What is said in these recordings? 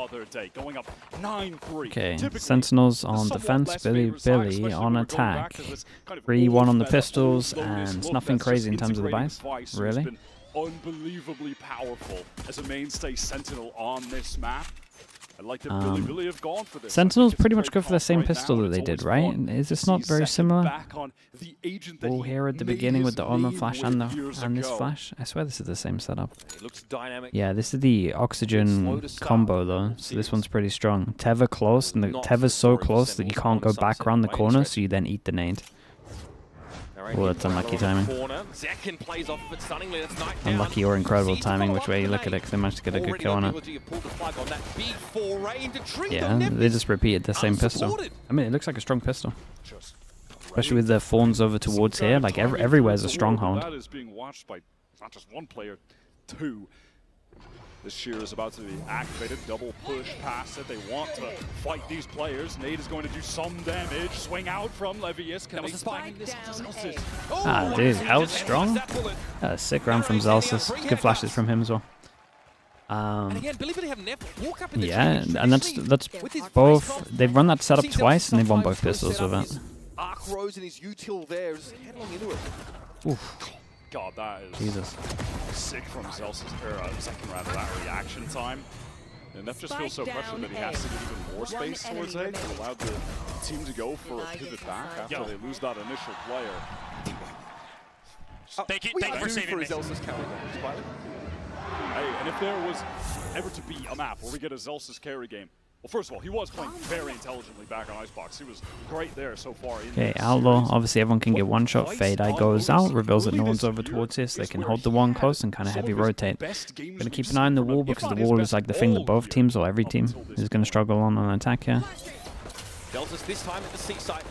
other day, going up 9-3. Okay, Sentinels on defense, Billy on attack. 3-1 on the pistols, and nothing crazy in terms of the buys. Really? Unbelievably powerful as a mainstay Sentinel on this map. I like that Billy have gone for this. Sentinels pretty much go for the same pistol that they did, right? Is this not very similar? All here at the beginning with the armor flash and this flash. I swear this is the same setup. Yeah, this is the oxygen combo though, so this one's pretty strong. Teva close, and the Teva's so close that you can't go back around the corner, so you then eat the nade. Oh, that's unlucky timing. Unlucky or incredible timing, which way you look at it, because they managed to get a good kill on it. Yeah, they just repeated the same pistol. I mean, it looks like a strong pistol. Especially with the fawns over towards here, like everywhere's a stronghold. That is being watched by not just one player, two. This shear is about to be activated, double push past it. They want to fight these players. Nade is going to do some damage. Swing out from Levius. Can they spike this? Ah, dude, held strong. Sick round from Zelsis. Good flashes from him as well. Yeah, and that's both. They've run that setup twice, and they've won both pistols with it. Arc Rose and his util there is headlong into it. Oof. God, that is Jesus. sick from Zelsis' second round of that reaction time. And Neff just feels so pressured that he has to give even more space towards A to allow the team to go for a pivot back after they lose that initial player. Thank you for saving me. Hey, and if there was ever to be a map where we get a Zelsis carry game, well, first of all, he was playing very intelligently back on Icebox. He was great there so far. Okay, Outlaw. Obviously, everyone can get one shot. Fade Eye goes out, reveals that no one's over towards this. They can hold the one close and kind of heavy rotate. Gonna keep an eye on the wall because the wall is like the thing that both teams or every team is gonna struggle on an attack here. Delta's this time at the seaside.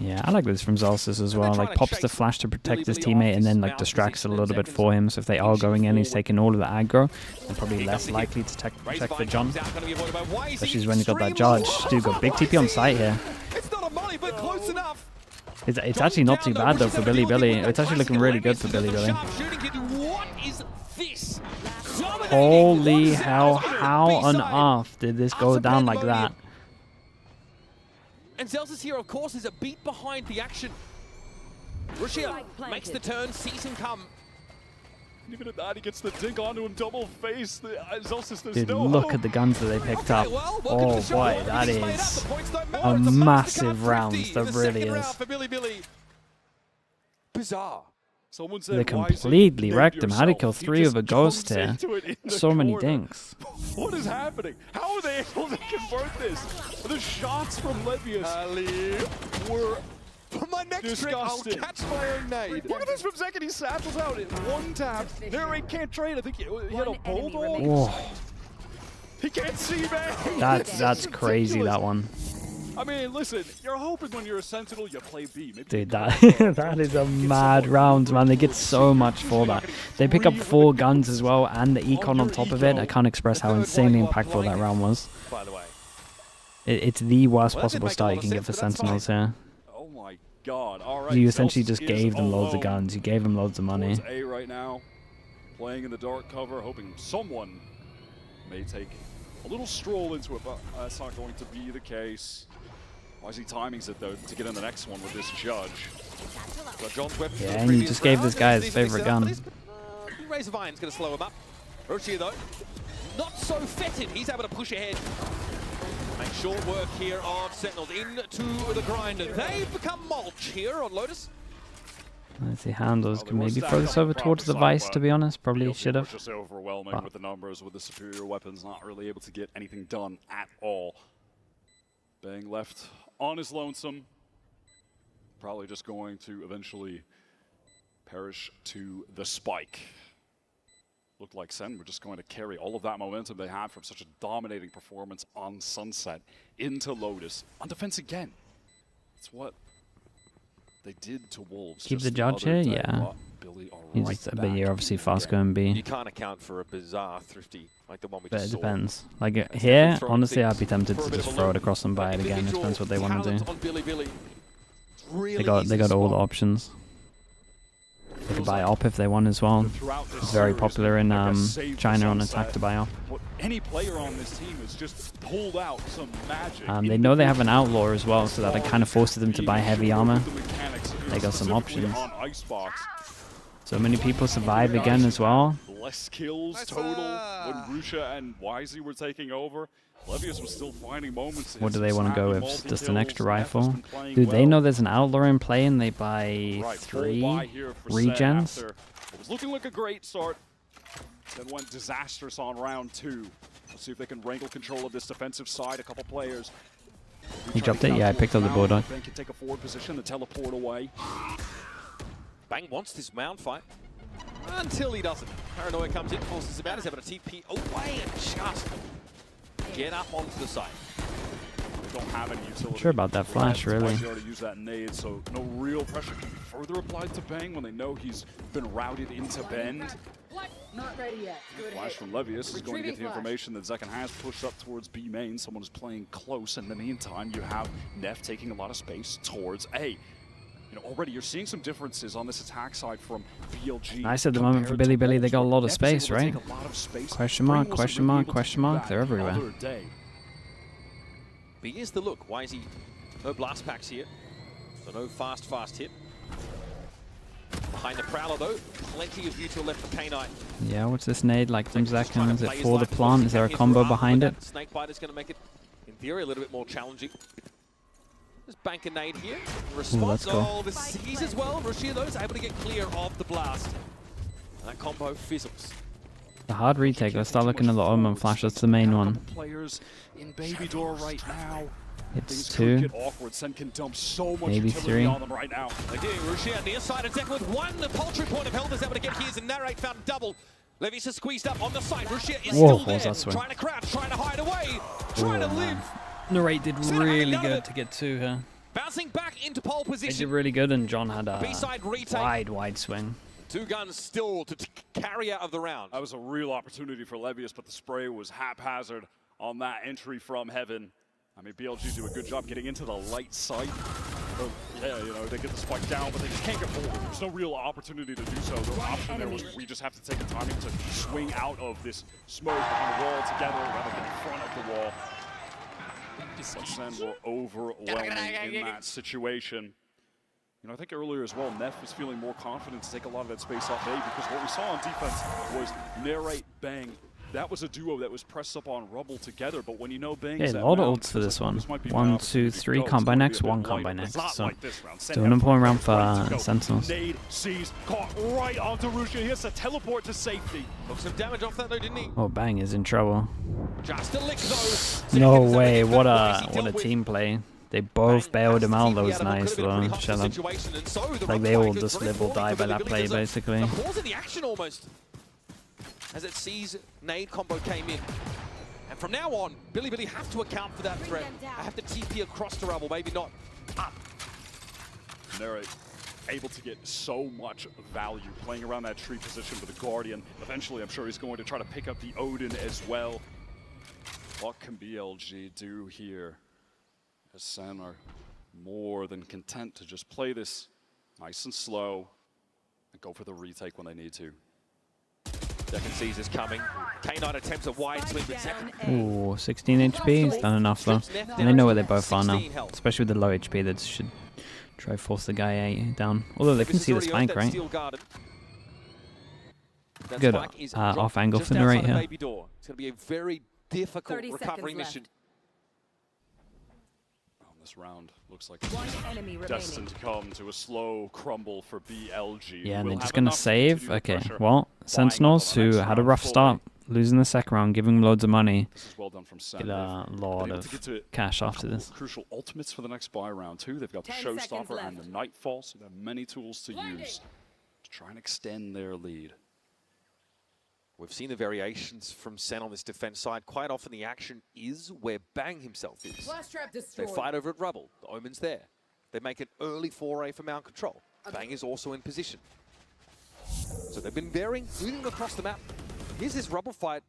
Yeah, I like this from Zelsis as well. Like, pops the flash to protect his teammate and then, like, distracts it a little bit for him. So if they are going in, he's taking all of the aggro. They're probably less likely to check for John. Especially when he's got that charge. Dude, got big TP on site here. It's actually not too bad, though, for Billy. It's actually looking really good for Billy. Holy hell, how on earth did this go down like that? And Zelsis here, of course, is a beat behind the action. Russia makes the turn, sees him come. Even at that, he gets the dink onto him, double face. Zelsis, there's Dude, no look hope. at the guns that they picked up. Oh boy, that is a massive round. That really is. Bizarre. Someone said, they completely wrecked him. How did he kill 3 of a ghost here? So many dinks. What is happening? How are they able to convert this? The shots from Levius were For my next trick, I'll catch my own nade. Look at this from Zek, he satchels out at one tap. Narrate can't trade. I think he had a bulldog. Oh. He can't see, man. That's crazy, that one. I mean, listen, you're hoping when you're a Sentinel, you play B. Maybe Dude, that is a mad round, man. They get so much for that. They pick up 4 guns as well, and the econ on top of it. I can't express how insanely impactful that round was. It's the worst possible start you can get for Sentinels here. Oh my God! All right. You essentially just gave them loads of guns. You gave them loads of money. A right now, playing in the dark cover, hoping someone may take a little stroll into it, but that's not going to be the case. Wisely timings it though to get in the next one with this judge. Yeah, and you just gave this guy his favorite gun. Razor Vine's going to slow him up. Rochi though, not so fetid. He's able to push ahead. Make short work here of Sentinels into the grind. They've become mulch here on Lotus. Let's see, Handles can maybe throw this over towards the Vice, to be honest. Probably should have. Just overwhelming with the numbers, with the superior weapons, not really able to get anything done at all. Being left on his lonesome, probably just going to eventually perish to the spike. Looked like Sen were just going to carry all of that momentum they had from such a dominating performance on Sunset into Lotus. On defense again. That's what they did to Wolves. Keep the judge here, yeah. But you're obviously fast going B. You can't account for a bizarre thrifty like the one we But just it saw. depends. Like here, honestly, I'd be tempted to just throw it across and buy it again. It depends what they want to do. They got all the options. They could buy op if they want as well. It's very popular in China on attack to buy op. any player on this team has just pulled out some magic. They know they have an outlaw as well, so that it kind of forces them to buy heavy armor. They got some options. So many people survive again as well. Less kills total when Rusha and Wisey were taking over. Levius was still finding moments. What do they want to go with? Just an extra rifle? Dude, they know there's an outlaw in play and they buy 3 regens. It was looking like a great start. Then went disastrous on round 2. Let's see if they can wrangle control of this defensive side. A couple players. He dropped it? Yeah, I picked up the Bulldog. Bang can take a forward position, the teleport away. Bang wants this mound fight. Until he doesn't. Paranoia comes in, forces him out. He's able to TP away and just get up onto the side. They don't have any utility. Sure about that flash, really. They already used that nade, so no real pressure can be further applied to Bang when they know he's been routed into Bend. Not ready yet. Good Flash from Levius is going to get the information that Zekken has pushed up towards B main. Someone is playing close. In the meantime, you have Neff taking a lot of space towards A. You know, already you're seeing some differences on this attack side from BLG. Nice at the moment for Billy. They got a lot of space, right? Question mark, question mark, question mark. They're everywhere. B is the look. Why is he? No blast packs here. So no fast hit. Behind the Prowler though, plenty of util left for K9. Yeah, what's this nade like from Zekken? Is it for the plant? Is there a combo behind it? Snakebite is going to make it, in theory, a little bit more challenging. Just bank a nade here. Response. Oh, the seize as well. Rashir though is able to get clear of the blast. And that combo fizzles. The hard retake. Let's start looking at the Omen flash. That's the main one. Players in Baby Door right now. It's 2, Sen can dump so much maybe 3. On them right now. They're getting Rushi near side of Zekken with 1 paltry point of health is able to get his and narrate found double. Levius is squeezed up on the side. Rushi is still there. Trying to crouch, trying to hide away, trying to live. Narrate did really good to get 2 here. Bouncing back into pole position. They did really good, and John had a wide swing. 2 guns still to carry out of the round. That was a real opportunity for Levius, but the spray was haphazard on that entry from Heaven. I mean, BLG do a good job getting into the light side. So, yeah, you know, they get the spike down, but they just can't get forward. There's no real opportunity to do so. The option there was we just have to take the timing to swing out of this smoke behind the wall together rather than in front of the wall. But Sen were overwhelming in that situation. You know, I think earlier as well, Neff was feeling more confident to take a lot of that space off A because what we saw on defense was Narrate, Bang. That was a duo that was pressed up on Rubble together, but when you know Bang's a lot of ults for this one. 1, 2, 3 combo next, 1 combo next. So, still an important round for Sentinels. Nade sees, caught right onto Rusha. He has to teleport to safety. Took some damage off that though, didn't he? Oh, Bang is in trouble. Just a lick though. No way, what a team play. They both bailed him out. That was nice though. Shut up. Like they all just live or die by that play basically. Pause in the action almost. As it sees nade combo came in. And from now on, Billy have to account for that threat. I have to TP across to Rubble, maybe not up. Narrate able to get so much value playing around that tree position with the Guardian. Eventually, I'm sure he's going to try to pick up the Odin as well. What can BLG do here? As Sen are more than content to just play this nice and slow and go for the retake when they need to. Zekken sees this coming. K9 attempts a wide swing, but Zekken. Ooh, 16 HP. He's done enough though. And they know where they both are now. Especially with the low HP, they should try force the guy down. Although they can see the spike, right? Good off angle for Narrate here. It's going to be a very difficult recovery mission. This round looks like destined to come to a slow crumble for BLG. Yeah, and they're just going to save. Okay, well, Sentinels, who had a rough start, losing the second round, giving them loads of money, well done from Sen. Get a lot of cash after this. Crucial ultimates for the next buy round too. They've got the Showstopper and the Nightfall, so they have many tools to use to try and extend their lead. We've seen the variations from Sen on this defense side. Quite often the action is where Bang himself is. They fight over at Rubble. The Omen's there. They make an early foray for mount control. Bang is also in position. So they've been varying, moving across the map. Here's this Rubble fight.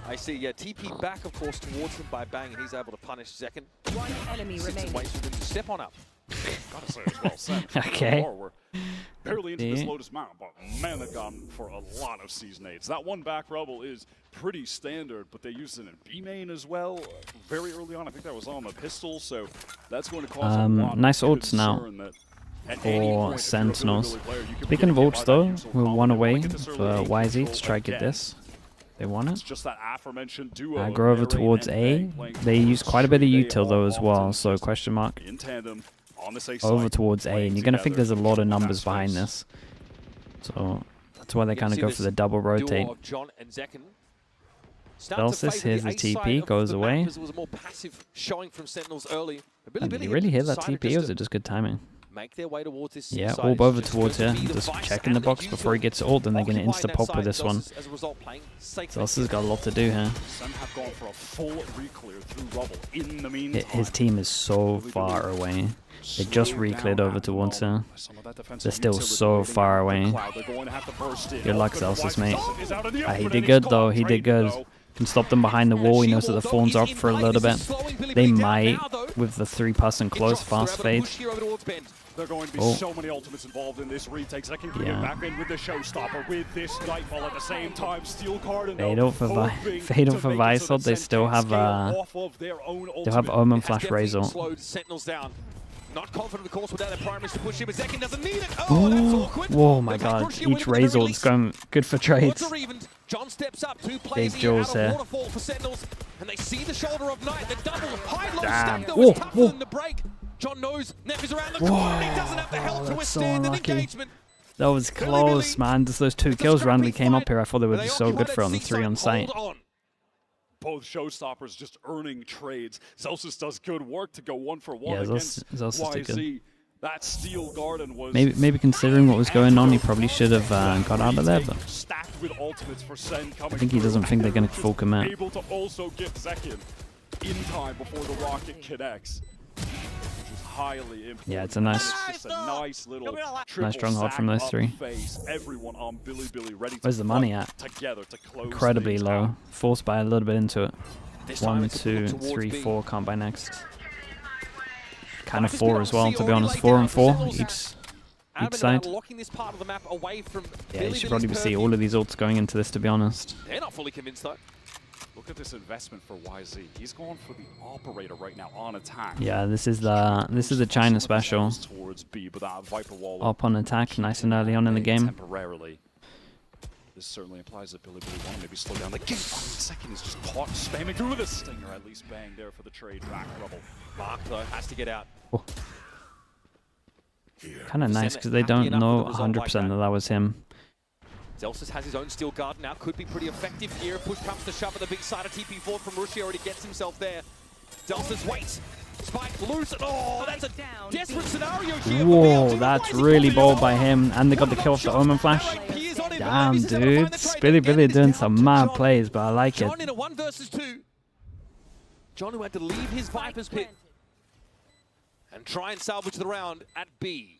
I see, yeah, TP back, of course, towards him by Bang, and he's able to punish Zekken. One enemy remaining. Waits for them to step on up. Gotta say as well, Sen. Okay. We're barely into this Lotus mount, but man, they've gone for a lot of season 8s. That one back rebel is pretty standard, but they used it in B main as well very early on. I think that was on the pistol, so that's going to cause a lot nice of ults now for Sentinels. Speaking of ults though, we're one away for YZ to try to get this. They want it. Just that aforementioned duo Go over towards A. They use quite a bit of util though as well, so question mark. In tandem on this A over towards A, and you're going to think there's a lot of numbers behind this. So that's why they kind of go for the double rotate. Celsius, here's the TP, goes away. Did he really hit that TP, or was it just good timing? Make their way towards this orb over towards here, just checking the box before he gets ult, and they're going to insta-pop with this one. Celsius has got a lot to do here. His team is so far away. They just re-cleared over towards her. They're still so far away. Good luck, Celsius, mate. He did good, though. He did good. Can stop them behind the wall. He knows that the Fawn's up for a little bit. They might, with the 3-person close fast fade. There are going to be so many ultimates involved in this retake. Second can get back in with the showstopper with this Nightfall at the same time. Steel card and Fatal for Visor. They still have Omen Flash Razor. Not confident, of course, without their primaries to push him. Zekin doesn't need it. Oh, that's awkward. Whoa, my God. Each Razor is going good for trades. John steps up, 2 players Jaws here. Waterfall for Sentinels, and they see the shoulder of Night. The double high-low Damn. stack, though, is tougher than the break. John knows Neff is around the corner. He doesn't have the help to withstand an engagement. That was close, man. Just those 2 kills randomly came up here. I thought they would be so good for on 3 on site. Both showstoppers just earning trades. Celsius does good work to go 1-for-1 against YZ. That Steel Garden was maybe considering what was going on, he probably should have got out of there. But stacked with ultimates for Sen I think he doesn't think they're going to full commit. Able to also get Zekin in time before the rocket connects. Highly important. Yeah, it's a nice little stronghold from those 3. Everyone on Billy ready to Where's the money at? Together to close incredibly low. Forced by a little bit into it. 1, 2, 3, 4. Can't buy next. Kind of 4 as well, to be honest. 4 and 4 each side. Yeah, you should probably see all of these ults going into this, to be honest. They're not fully convinced though. Look at this investment for YZ. He's going for the operator right now on attack. Yeah, this is the China special. Towards B, but that Viper wall up on attack, nice and early on in the game. Temporarily. This certainly implies that Billy want to maybe slow down the game. Second is just caught spamming through with a stinger. At least bang there for the trade back rebel. Mark though has to get out. Oh. Kind of nice because they don't know 100% that was him. Celsius has his own Steel Guard now, could be pretty effective here. Push comes to shove at the big side of TP4 from Rushi, already gets himself there. Celsius waits. Spike loose. Oh, that's a desperate scenario here. Whoa, that's really bold by him. And they got the kill off the Omen Flash. Damn, dude. Billy doing some mad plays, but I like it. John in a 1 versus 2. John who had to leave his Viper's pit and try and salvage the round at B.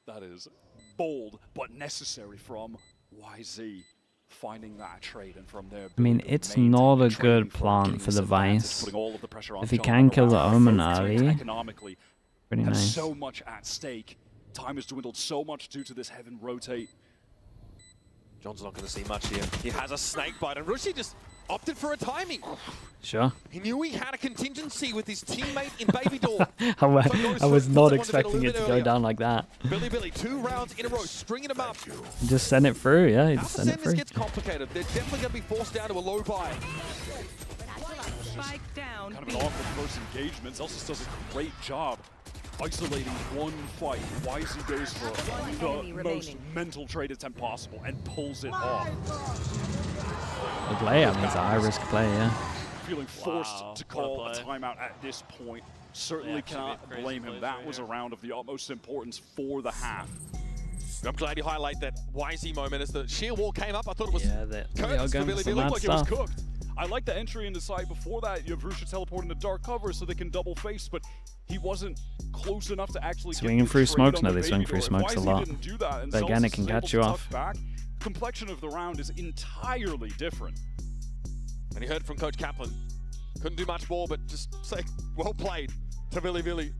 That is bold, but necessary from YZ. Finding that trade, and from there, I mean, it's not a good plant for the Vice. If he can kill the Omen early, pretty nice. So much at stake. Time has dwindled so much due to this heaven rotate. John's not going to see much here. He has a snake bite, and Rushi just opted for a timing. Sure. He knew he had a contingency with his teammate in Baby Door. I was not expecting it to go down like that. Billy, 2 rounds in a row, stringing him up. Just send it through, yeah. He just send it through. This gets complicated. They're definitely going to be forced down to a low buy. Kind of an awkward first engagement. Celsius does a great job isolating one fight. YZ goes for the most mental trade attempt possible and pulls it off. The play, I mean, it's a high-risk play, yeah. Feeling forced to call a timeout at this point. Certainly cannot blame him. That was a round of the utmost importance for the half. I'm glad you highlight that YZ moment as the sheer wall came up. I thought it was curtains for Billy. It looked like it was cooked. I like the entry into side before that. You have Rusha teleport into dark cover so they can double face, but he wasn't close enough to actually swinging through smokes. No, they swing through smokes a lot. But again, it can catch you off. Complexion of the round is entirely different. And he heard from Coach Kaplan. Couldn't do much more, but just say, well played to Billy.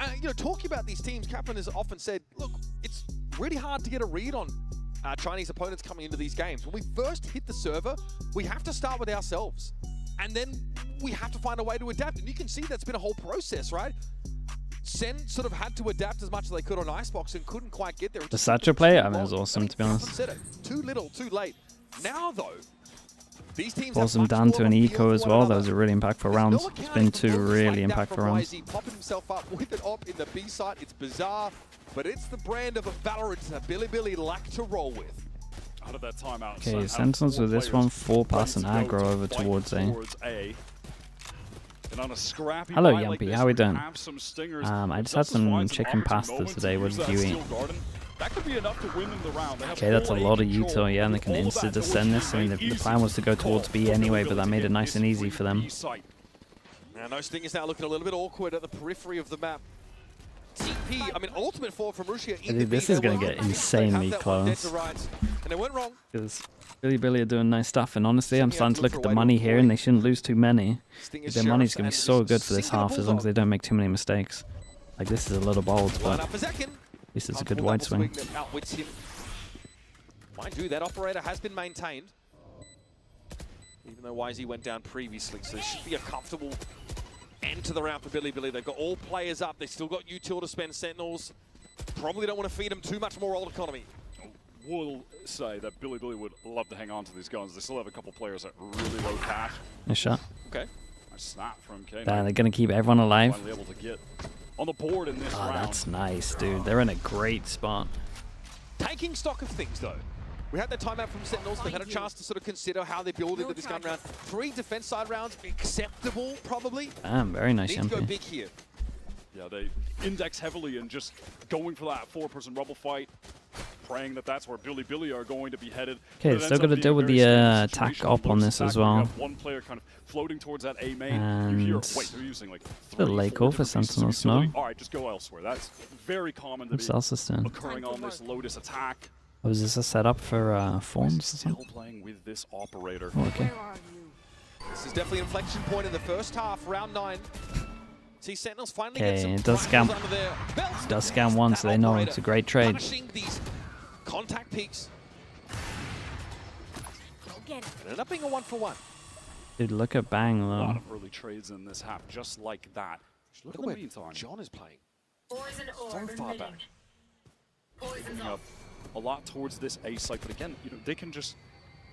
You know, talking about these teams, Kaplan has often said, look, it's really hard to get a read on Chinese opponents coming into these games. When we first hit the server, we have to start with ourselves. And then we have to find a way to adapt. And you can see that's been a whole process, right? SEN sort of had to adapt as much as they could on Icebox and couldn't quite get there. The Satchel play, I mean, it was awesome, to be honest. Too little, too late. Now, though, these teams forced them down to an eco as well. That was a really impactful round. It's been 2 really impactful rounds. Popping himself up with an op in the B site. It's bizarre, but it's the brand of a Valorant that Billy like to roll with. Out of that timeout, okay, Sentinels with this one, 4 pass and aggro over towards A. Hello, Yumpy. How we doing? I just had some chicken pasta today. What did you eat? That could be enough to win in the round. Okay, that's a lot of util, yeah, and they can insta-descend this. I mean, the plan was to go towards B anyway, but that made it nice and easy for them. Now, no Stingers now looking a little bit awkward at the periphery of the map. TP, I mean, ultimate fall from Russia. This is going to get insanely close. And they went wrong. Because Billy are doing nice stuff, and honestly, I'm starting to look at the money here, and they shouldn't lose too many. Their money's going to be so good for this half, as long as they don't make too many mistakes. Like, this is a little bold, but at least it's a good wide swing. Mind you, that operator has been maintained, even though YZ went down previously, so this should be a comfortable end to the round for Billy. They've got all players up. They've still got util to spend. Sentinels probably don't want to feed them too much more old economy. We'll say that Billy would love to hang on to these guns. They still have a couple players at really low cash. Nice shot. Okay. Nice snap from K9. They're going to keep everyone alive. Finally able to get on the board in this round. That's nice, dude. They're in a great spot. Taking stock of things, though. We had that timeout from Sentinels. They had a chance to sort of consider how they build into this gun round. 3 defense side rounds, acceptable, probably. Damn, very nice, Need to go big here. Yeah, they index heavily and just going for that 4-person rubble fight, praying that that's where Billy are going to be headed. Okay, they're still got to deal with the attack op on this as well. One player kind of floating towards that A main. And you hear, wait, they're using like 3, 4 late call for Sentinels, no? All right, just go elsewhere. That's very common to be occurring on this Lotus attack. Oh, is this a setup for Forms? Still playing with this operator. Oh, okay. This is definitely an inflection point in the first half, round 9. See Sentinels finally get some. It does scan one, so they know it's a great trade. These contact peaks. It ended up being a 1-for-1. Dude, look at Bang though. A lot of early trades in this half, just like that. Look at where John is playing. So far back. Picking up a lot towards this A site, but again, you know, they can just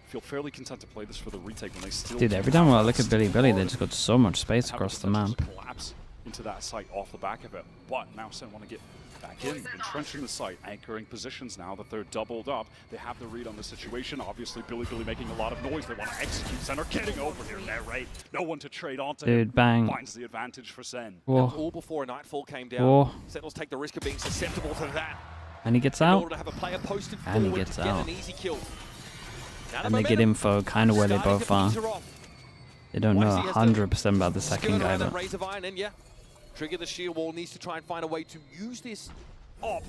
feel fairly content to play this for the retake when they still. Dude, every time I look at Billy, they just got so much space across the map. Collapse into that site off the back of it, but now SEN want to get back in, entrenching the site, anchoring positions now that they're doubled up. They have the read on the situation. Obviously, Billy making a lot of noise. They want to execute. SEN are getting over here. They're right. No one to trade onto. Dude, Bang finds the advantage for SEN. All before Nightfall came down. Whoa. Sentinels take the risk of being susceptible to that. And he gets out. In order to have a player posted and he gets out. An easy kill. And they get info kind of where they both are. They don't know 100% about the second guy though. Trigger the shear wall, needs to try and find a way to use this op.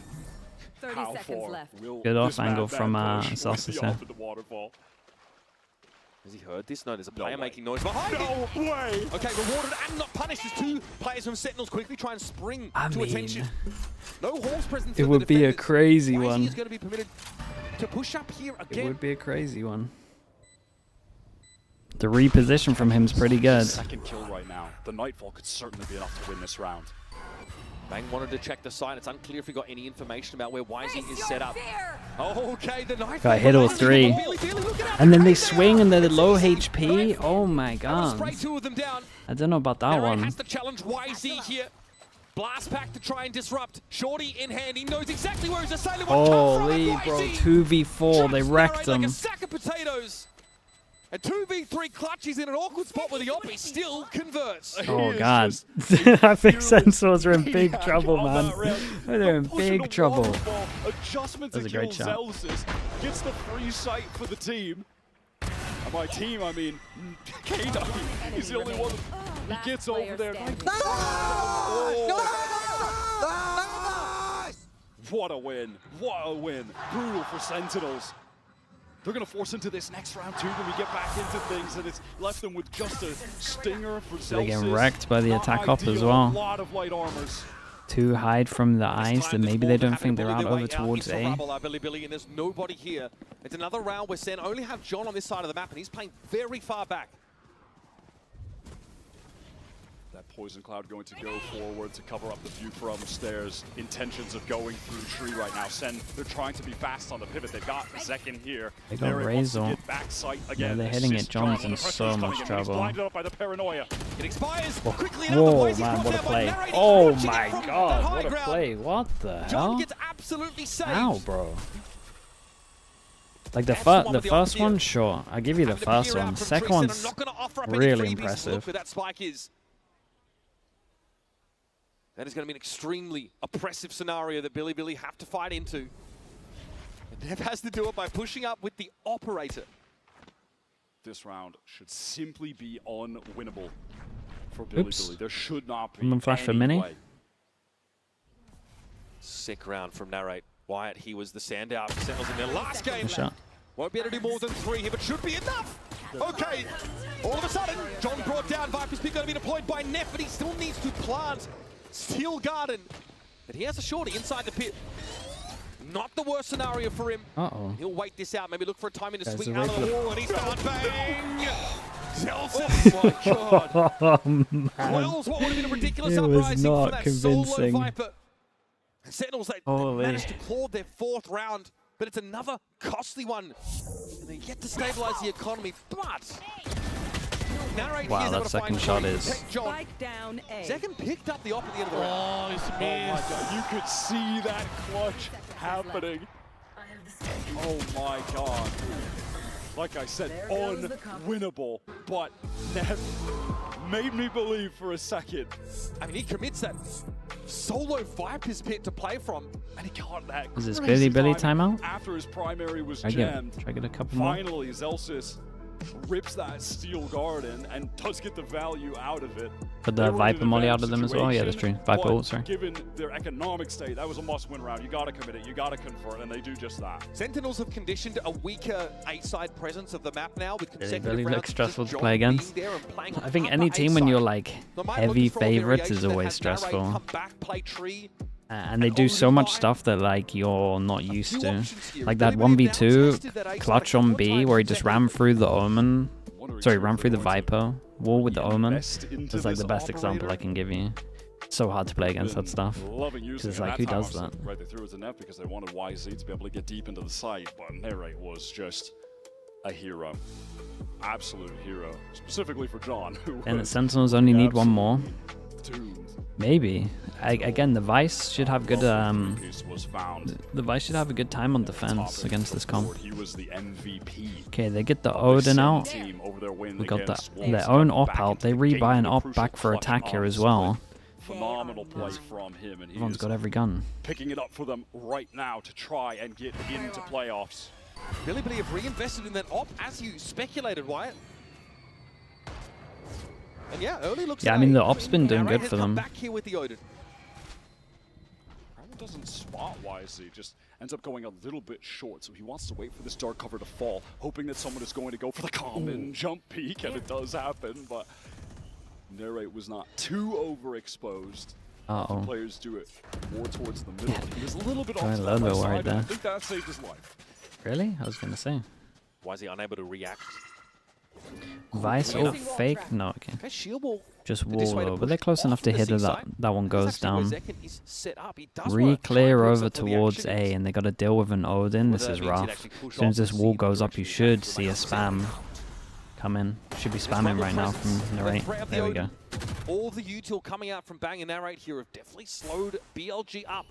30 seconds left. Good off angle from Celsius here. Has he heard this? No, there's a player making noise behind him. No way! Okay, rewarded and not punished as 2 players from Sentinels quickly try and spring to attention. No horse presence. It would be a crazy one. He's going to be permitted to push up here again. It would be a crazy one. The reposition from him is pretty good. Second kill right now. The Nightfall could certainly be enough to win this round. Bang wanted to check the site. It's unclear if he got any information about where YZ is set up. Oh, okay, the Nightfall got hit all 3. And then they swing and they're low HP. Oh my god. I don't know about that one. Has to challenge YZ here. Blast pack to try and disrupt. Shorty in hand. He knows exactly where his assailant will come from. Holy bro, 2v4. They wrecked him. Like a sack of potatoes. A 2v3 clutch. He's in an awkward spot where the op still converts. Oh god. I think Sentinels are in big trouble, man. They're in big trouble. Adjustment to kill Zelsis. Gets the free sight for the team. And by team, I mean K9. He's the only one. He gets over there. What a win. What a win. Brutal for Sentinels. They're going to force into this next round too when we get back into things, and it's left them with just a stinger for Zelsis. They get wrecked by the attack up as well. A lot of light armors. to hide from the ice, that maybe they don't think they're out over towards A. Billy, and there's nobody here. It's another round where SEN only have John on this side of the map, and he's playing very far back. That poison cloud going to go forward to cover up the view from stairs. Intentions of going through tree right now. SEN, they're trying to be fast on the pivot. They've got Zek in here. They got Razor. Yeah, they're hitting it. John's in so much trouble. It expires quickly. Whoa, man, what a play. Oh my god, what a play. What the hell? John gets absolutely saved. Ow, bro. Like the first one, sure. I'll give you the first one. Second one's really impressive. That spike is. That is going to be an extremely oppressive scenario that Billy have to fight into. And Dev has to do it by pushing up with the operator. This round should simply be unwinnable for Billy. There should not be any flash for Mini. way. Sick round from Narrate. Wyatt, he was the standout for Sentinels in their last game. Shot. Won't be able to do more than 3 here, but should be enough. Okay, all of a sudden, John brought down. Viper's pick going to be deployed by Neff, but he still needs to plant Steel Garden. But he has a shorty inside the pit. Not the worst scenario for him. Uh-oh. He'll wait this out, maybe look for a timing to Guys, swing out of the wall, and he's gone bang! Oh my god! Oh, man. Quells what would have been a ridiculous It was uprising not for that convincing. solo Viper. Sentinels, they managed to claw their 4th round, but it's another costly one. And they get to stabilize the economy, but... Wow, that second shot is... Second picked up the op at the end of the round. Oh, he's missed. Oh my god, you could see that clutch happening. Oh my god. Like I said, unwinnable, but Neff made me believe for a second. I mean, he commits that solo Viper's pit to play from, and he got that. Is this Billy timeout? After his primary was Try jammed, get a couple more. finally Zelsis rips that Steel Garden and does get the value out of it. Put the Viper molly out of them as well? Yeah, that's true. Viper ult, sorry. Given their economic state, that was a must-win round. You gotta commit it, you gotta convert, and they do just that. Sentinels have conditioned a weaker A-side presence of the map now with consecutive really rounds. looks stressful to play against. I think any team A-side. when you're like heavy favorites is always stressful. And they do so much stuff that like you're not used to. Like that 1v2 clutch on B where he just ran through the Omen. Sorry, ran through the Viper wall with the Omen. It's like the best example I can give you. So hard to play against that stuff. Because it's like, who does that? Right, they threw it to Neff because they wanted YZ to be able to get deep into the site, but Narrate was just a hero. Absolute hero. Specifically for John, who And the Sentinels only need one more. doomed. Maybe. Again, the Vice should have good The the Vice should have a good time on defense against this comp. He was the MVP. Okay, they get the Odin out. We got their own op out. They rebuy an op back for attack here as well. Phenomenal play from him, and Everyone's got every gun. picking it up for them right now to try and get into playoffs. Billy have reinvested in that op as you speculated, Wyatt. And yeah, early looks. Yeah, I mean the op's been doing good for them. Back here with the Odin. Doesn't spot wisely, just ends up going a little bit short, so he wants to wait for this dark cover to fall, hoping that someone is going to go for the common jump peek, and it does happen, but Narrate was not too overexposed. The players do it more towards the middle. He was a little bit off to the right side, and I think that saved his life. Really? I was gonna say. Why is he unable to react? Vice or fake? No, okay. Okay, shield wall. Just wall though, but they're close enough to hit that one goes down. Re-clear Re-clear over towards A, and they got to deal with an Odin. This is rough. As soon as this wall goes up, you should see a spam come in. Should be spamming right now from Narrate. There we go. All the util coming out from Bang and Narrate here have definitely slowed BLG up.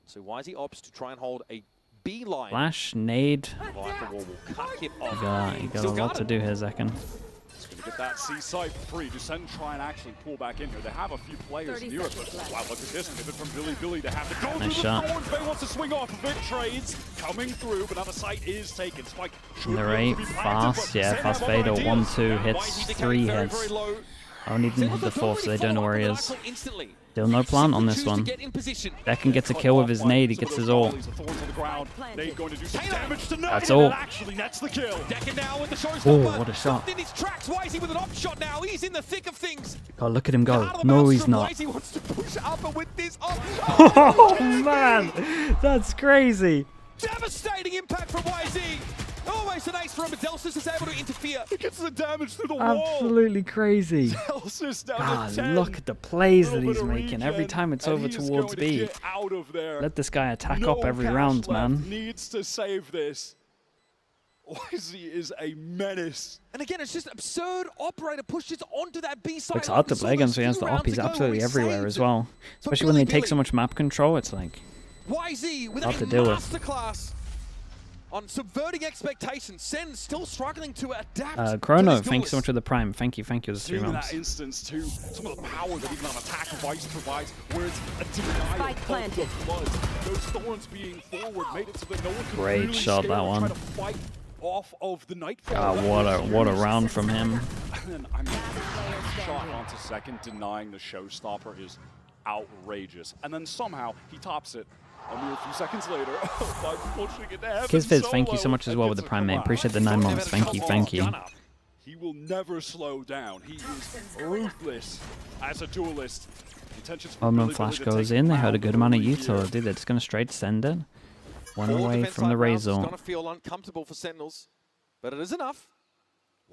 So YZ opts to try and hold a B line. Flash, nade. You got a lot to do here, Zekin. He's going to get that C site free. Do SEN try and actually pull back in here? They have a few players near it, but wow, look at this pivot from Billy to have to go nice through shot. the thorns. Bay wants to swing off of it. Trades coming through, but now the site is taken. Spike Narrate, fast, yeah, fast fader, 1-2 hits, 3 hits. Only didn't hit the 4th, so they don't know where he is. Still no plant on this one. Becken gets a kill with his nade, he gets his ult. That's all. Oh, what a shot. He's in the thick of things. God, look at him go. No, he's not. upper with this. Oh man, that's crazy. Devastating impact from YZ. Almost an ace from Delsus is able to interfere. It gets the damage through the wall. Absolutely crazy. Delsus down God, to 10. look at the plays that he's making every time it's over towards B. Out of there. Let this guy attack up every round, man. Needs to save this. YZ is a menace. And again, it's just absurd. Operator pushes onto that B side. Looks hard to play against the op. He's absolutely everywhere as well. Especially when they take so much map control, it's like YZ with hard a to deal with. masterclass on subverting expectations. Sen still struggling to adapt. Chrono, thanks so much for the prime. Thank you with the 3 In months. that instance too, some of the power that even on attack Vice provides, where it's a denial of the flood. Those thorns being forward made it so that no one could Great really shot, scale that and one. try to fight off of the Nightfall. What a round from him. And I mean, shot onto second, denying the showstopper is outrageous. And then somehow he tops it a mere few seconds later by pushing it to heaven. Kizviz, thank you so much as well with the prime, mate. Appreciate the 9 months. Thank you. He will never slow down. He is ruthless as a duelist. Omen flash goes in. They had a good amount of utility. They're just going to straight send it. One away from the Razor. It's going to feel uncomfortable for Sentinels, but it is enough.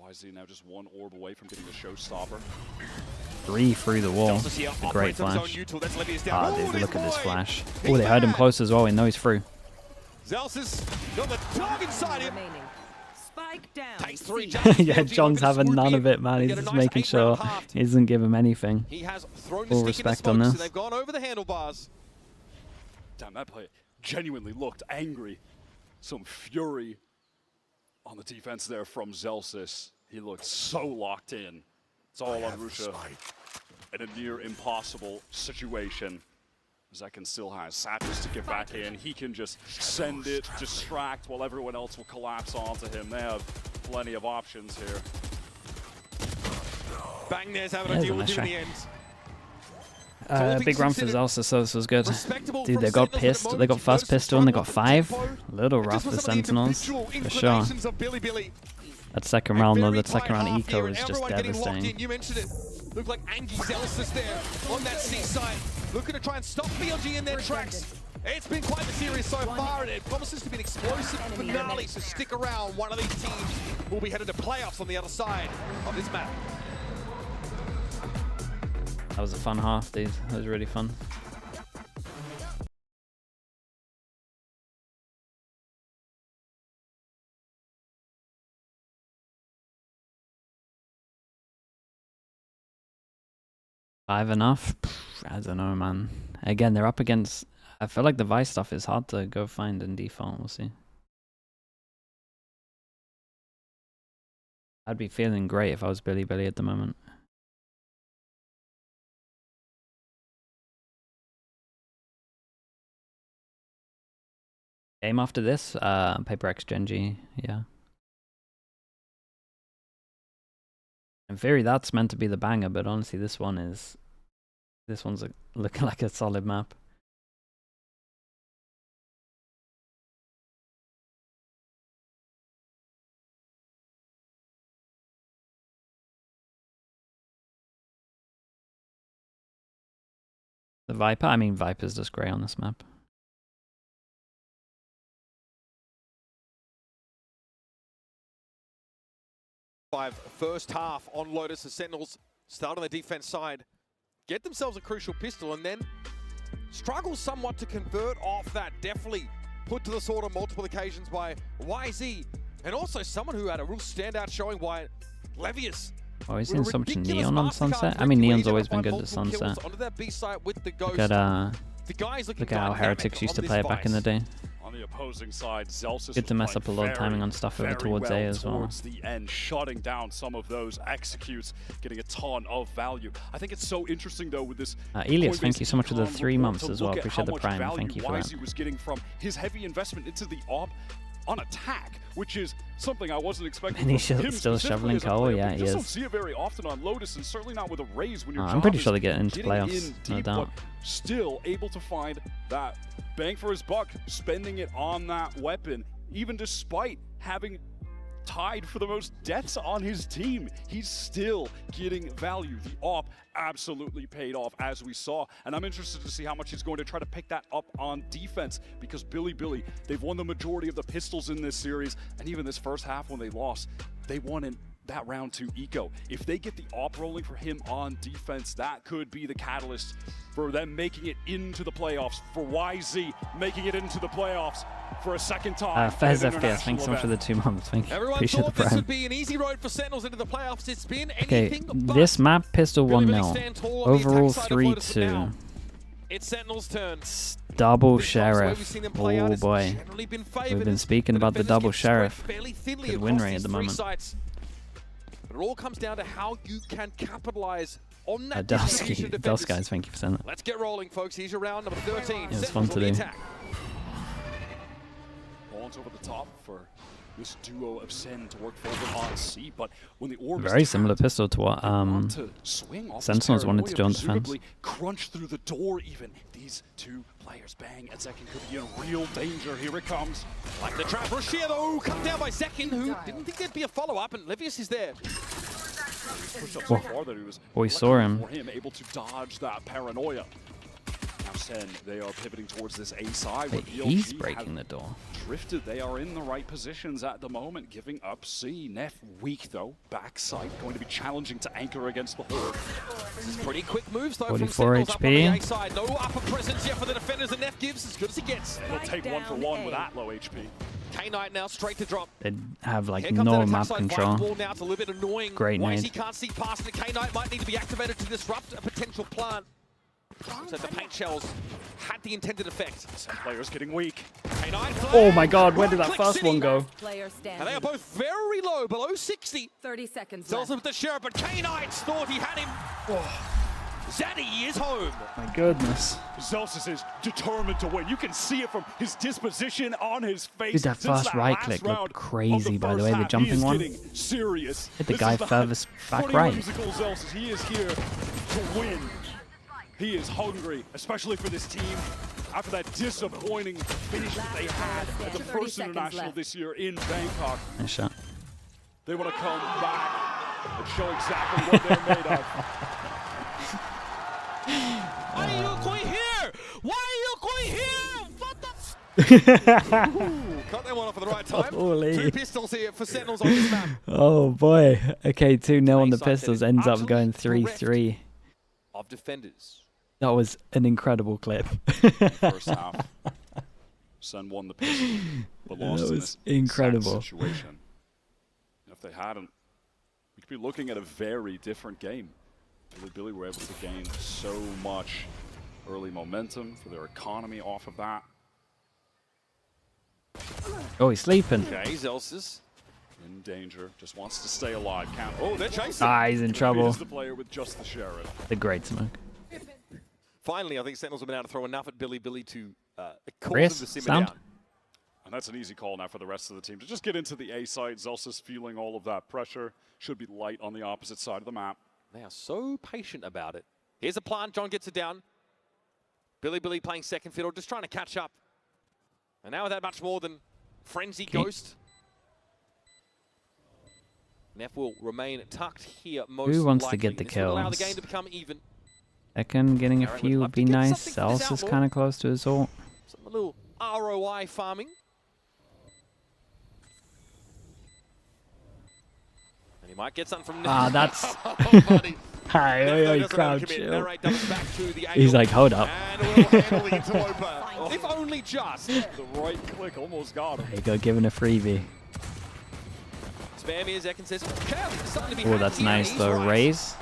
YZ now just one orb away from getting the showstopper. 3 through the wall. A great flash. Ah, dude, look at this flash. Oh, they heard him close as well. We know he's through. Zelsis got the dog inside him. Spike down. Takes 3. Yeah, John's having none of it, man. He's just making sure he doesn't give him anything. He has thrown Full the stick respect in the on smokes, this. and they've gone over the handlebars. Damn, that play genuinely looked angry. Some fury on the defense there from Zelsis. He looked so locked in. It's all on Rusha in a near impossible situation. Zekin still has Satus to get back in. He can just send it, distract, while everyone else will collapse onto him. They have plenty of options here. Bang, there's having a deal with him in the end. Big round for Zelsa, so this was good. Dude, they got pissed. They got first pistol and they got 5. Little rough for Sentinels, for sure. That second round, though, that second round eco is just devastating. You mentioned it. Looked like Angie Zelsis there on that seaside, looking to try and stop BLG in their tracks. It's been quite the series so far, and it promises to be an explosive finale, so stick around. One of these teams will be headed to playoffs on the other side of this map. That was a fun half, dude. That was really fun. Five enough? I don't know, man. Again, they're up against... I feel like the Vice stuff is hard to go find in default. We'll see. I'd be feeling great if I was Billy at the moment. Game after this? Paper X Genji, yeah. In theory, that's meant to be the banger, but honestly, this one's looking like a solid map. The Viper? I mean, Viper's just grey on this map. First half on Lotus, the Sentinels start on the defense side, get themselves a crucial pistol, and then struggle somewhat to convert off that. Definitely put to the sword on multiple occasions by YZ, and also someone who had a real standout showing by Levius. Oh, he's seen so much Neon on Sunset. I mean, Neon's always been good to Sunset. Look at how Heretics used to play it back in the day. On the opposing side, Zelsis Good to mess up a lot of timing on stuff over towards A as well. Towards the end, shutting down some of those executes, getting a ton of value. I think it's so interesting though with this. Elias, thank you so much for the 3 months as well. Appreciate the prime. Thank you for that. YZ was getting from his heavy investment into the op on attack, which is something I wasn't expecting. And he's still shoveling coal. Yeah, he is. You just don't see it very often on Lotus, and certainly not with a Raze when you're. I'm pretty sure they get into playoffs, no doubt. Still able to find that bang for his buck, spending it on that weapon, even despite having tied for the most deaths on his team. He's still getting value. The AWP absolutely paid off, as we saw. And I'm interested to see how much he's going to try to pick that up on defense, because Billy, they've won the majority of the pistols in this series. And even this first half when they lost, they won in that round 2 eco. If they get the AWP rolling for him on defense, that could be the catalyst for them making it into the playoffs, for YZ making it into the playoffs for a second time. Fez FPS, thanks so much for the 2 months. Thank you. Everyone Appreciate thought the this prime. would be an easy road for Sentinels into the playoffs. It's been Okay, anything but. this map pistol Billy 1-0. stand tall on the Overall attack side of Lotus, but 3-2. now It's Sentinels' turn. Double This time's the way we've sheriff. seen them play out. Oh It's boy. generally been We've favored been as speaking the about the defenders double get spread sheriff. fairly thinly Good across win rate these at the 3 moment. sites. But it all comes down to how you can capitalize on that distribution of defenders. Guys, thank you for sending that. Let's get rolling, folks. Here's your round number 13. It was fun Sentinels to on the do. attack. Balls over the top for this duo of SEN to work forward on C, but when the orb Very is similar tapped, pistol to what they want to swing off this Sentinels wanted to do on paranoia, defense. presumably crunch through the door even. These 2 players, Bang and Zekin, could be in real danger. Here it comes. Like the trap. Roshia, though, cut down by Zekin, who didn't think there'd be a follow-up, and Levius is there. Pushed up so far that he was We saw him. for him, able to dodge that paranoia. Now SEN, they are pivoting towards this A side. Wait, where he's BLG breaking have the door. drifted. They are in the right positions at the moment, giving up C. Neff weak though. Backside going to be challenging to anchor against the Horde. This is pretty quick moves though 44 from Sentinels up on HP. the A side. No upper presence yet for the defenders, and Neff gives as good as he gets. He'll take 1 for 1 with that low HP. K-Knight now straight to drop. They have like Here comes no that map attack side control. fireball now. It's a little bit annoying. Great YZ nade. can't see past it. K-Knight might need to be activated to disrupt a potential plant. So the paint shells had the intended effect. Some players getting weak. K-Knight Oh my god, where did that Click first City. one go? Player And standing. they are both very low, below 60. 30 seconds Tells left. him with the sheriff, but K-Knight thought he had him. Zaddy is home. My goodness. Zelsis is determined to win. You can see it from his disposition on his face. Dude, that Since first right last click round looked of crazy, by the first way, the half, jumping he is one. getting serious. Hit the This guy is furthest back funny right. whimsical Zelsis. He is here to win. He is hungry, especially for this team. After that disappointing finish that they had at the 30 first seconds international left. this year in Bangkok, Nice shot. they want to come back and show exactly what they're made of. Why are you going here? Why are you going here? What the? Ooh, cut that one off at the right time. Holy. 2 pistols here for Sentinels on this map. Oh boy. Okay, 2-0 on the Bayside pistols getting ends up going utterly 3-3. Of defenders. That was an incredible clip. First half, SEN won the pistol, but lost That in was this incredible. exact situation. If they hadn't, we could be looking at a very different game. Billy were able to gain so much early momentum for their economy off of that. Oh, he's sleeping. Okay, Zelsis. In danger, just wants to stay alive. Can't. Oh, they're chasing. Ah, he's in trouble. Is the player with just the sheriff. The great smoke. Finally, I think Sentinels have been able to throw enough at Billy to cause Chris, him to simmer sound? down. And that's an easy call now for the rest of the team to just get into the A side. Zelsis feeling all of that pressure. Should be light on the opposite side of the map. They are so patient about it. Here's a plant. John gets it down. Billy playing second fiddle, just trying to catch up. And now without much more than Frenzy Ghost. Neff will remain tucked here most Who wants to likely. get the This will allow the kills? game to become even. Second, getting a Aaron would few love would to be get nice. something from this Else is outlaw. kind of close to his ult. Some little ROI farming. And he might get something from Ah, that's... Oh, buddy. Hi, Neff, oi, though, oi, doesn't crowd overcommit. chill. Narrate doubles back to the He's angle. like, hold up. And will handle the interloper. If only just. The right click almost got him. There you go, giving a freebie. Spam here, Zekin says, starting to be Oh, that's hacked here, nice he's though. right. Raise.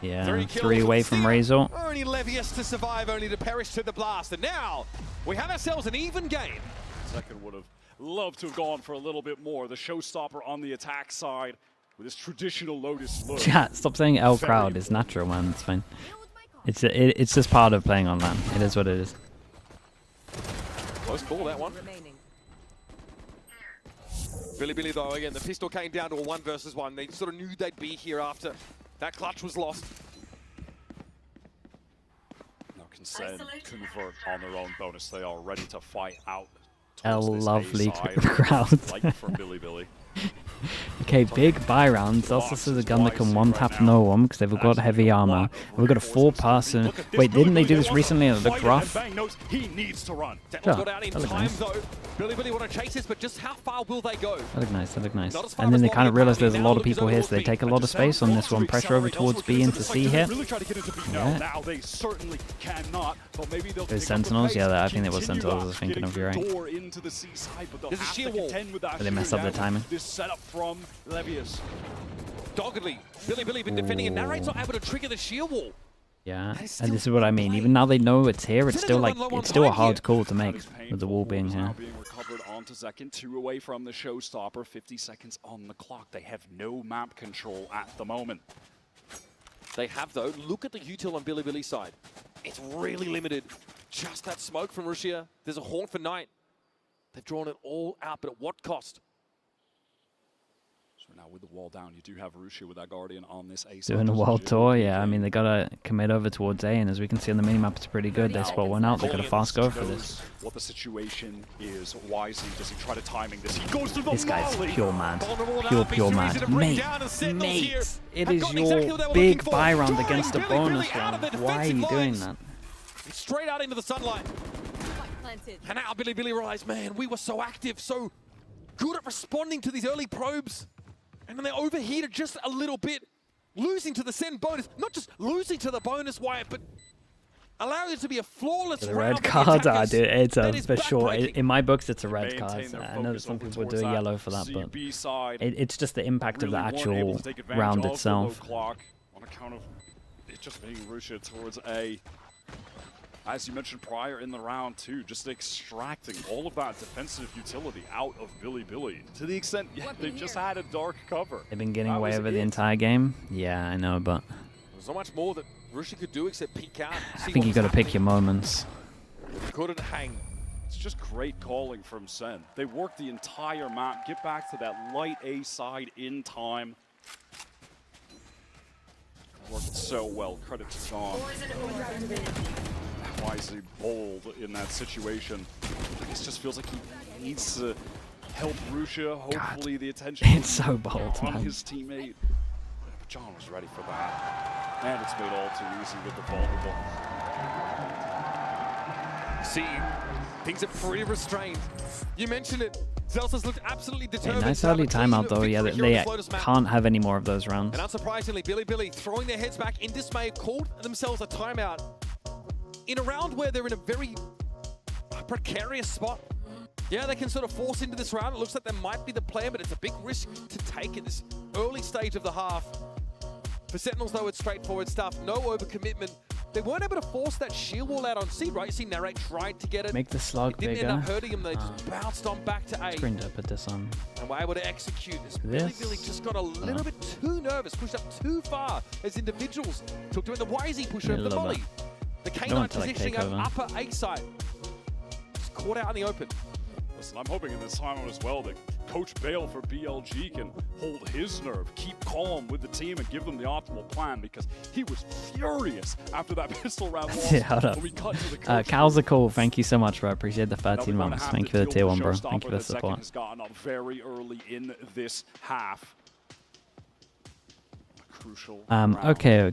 Yeah, 3 3 kills away with from Steel. Ray's ult. Only Levius to survive, only to perish to the blast. And now, we have ourselves an even game. Second would have loved to have gone for a little bit more. The showstopper on the attack side with his traditional Lotus look. Chat, stop saying L crowd. It's natural, man. It's fine. It's just part of playing on LAN. It is what it is. Close call, that one. Remaining. Billy, though, again, the pistol came down to a 1 versus 1. They sort of knew they'd be here after that clutch was lost. Now can SEN convert on their own bonus. They are ready to fight out. L towards this lovely A side. crowd. Like from Billy. Okay, big buy round. Zelsus is a gun that can one-tap no one because they've got heavy armor. We've got a 4-person. Wait, didn't they do this recently and it looked rough? He needs to run. Sure, Got out in that looked time nice. though. Billy want to chase this, but just how far will they go? That looked nice, that looked nice. Not as far And then as they what kind of we realize there's a apparently lot now of people look here, is so they over take a B. lot of space on this one. Pressure over towards B into C here. Really try to get into B. Yeah. No, now they certainly cannot. But maybe they'll There's pick up the Sentinels? pace, Yeah, I think it was continue Sentinels I up, was thinking of, getting you're the right. door into the C side, but they'll There's a have sheer to wall. contend with that Did they mess up sheer the timing? This setup from Levius. Doggedly, Billy been defending, and Narrate's not able to trigger the sheer wall. Yeah, That is and this still is what I mean. Even now they know it's here, it's still like, Sentinels are it's still a low on hard time call to That make is painful. with the wall being Is here. now being recovered onto Zekin, 2 away from the showstopper, 50 seconds on the clock. They have no map control at the moment. They have though. Look at the util on Billy's side. It's really limited. Just that smoke from Russia. There's a horn for Knight. They've drawn it all out, but at what cost? So now with the wall down, you do have Rusia with that Guardian on this A. Doing a world tour, yeah. I mean, they gotta commit over towards A, and as we can see on the minimap, it's pretty good. They spot one out. They got a fast go for this. What the situation is, wisely does he try to timing this? He goes through the This guy's volley. pure mad. Vulnerable Pure, now, pure Big mad. Theresa to bring Mate, down, and Sentinels here mate, it have is gotten exactly your what they were big looking for. buy round Drawing against a Billy bonus out of round. the Why are you defensive doing lines. that? Straight out into the sunlight. And now Billy realized, man, we were so active, so good at responding to these early probes. And then they overheated just a little bit, losing to the SEN bonus. Not just losing to the bonus, Wyatt, but allowing it to be a flawless The round red for cards the are, attackers. dude. It's That is for sure. backbreaking. In my books, it's a red card. Maintain their I know that focus some over people towards do that yellow for that, but CB side. it's just the impact of the Really weren't able actual to take advantage round of the low itself. clock on account of it just being Rusia towards A. As you mentioned prior in the round too, just extracting all of that defensive utility out of Billy to the extent they just had a dark cover. They've been getting That away was over the it. entire game. Yeah, I know, but There's not much more that Russia could do except peek out. I think you got to pick your moments. Couldn't hang. It's just great calling from Sen. They work the entire map, get back to that light A side in time. Worked so well. Credit to John. Wisely bold in that situation. This just feels like he needs to help Rusia. Hopefully the attention It's so bold, on man. his teammate. But John was ready for that. And it's made all too easy with the vulnerable. See, things are pretty restrained. You mentioned it. Zelsus looked absolutely Okay, determined. nice to have early a clean timeout though. Yeah, victory here they on the Lotus map. can't have any more of those rounds. And unsurprisingly, Billy throwing their heads back in dismay, called themselves a timeout in a round where they're in a very precarious spot. Yeah, they can sort of force into this round. It looks like that might be the plan, but it's a big risk to take at this early stage of the half. For Sentinels, though, it's straightforward stuff. No overcommitment. They weren't able to force that shield wall out on C, right? You see Narrate tried to get it. Make the slug It didn't bigger. end up hurting him. They just bounced on back to A. Screen to put this on. And were able to execute this. This? Billy just got a little bit too nervous, pushed up too far as individuals. Took to it the Wisey pusher Yeah, of a the little volley. bit. The Don't K9 want to, like, positioning take up over. upper A side. Just caught out in the open. Listen, I'm hoping in this timeout as well that Coach Bale for BLG can hold his nerve, keep calm with the team, and give them the optimal plan, because he was furious after that pistol round loss. Yeah, hold up. When we cut to the coach. Calzical, thank you so much, bro. I appreciate the Now 13 they're gonna months. have Thank to you for the deal tier with 1, bro. showstopper Thank you for the that Zekin support. has gotten up very early in this half. A crucial round Okay.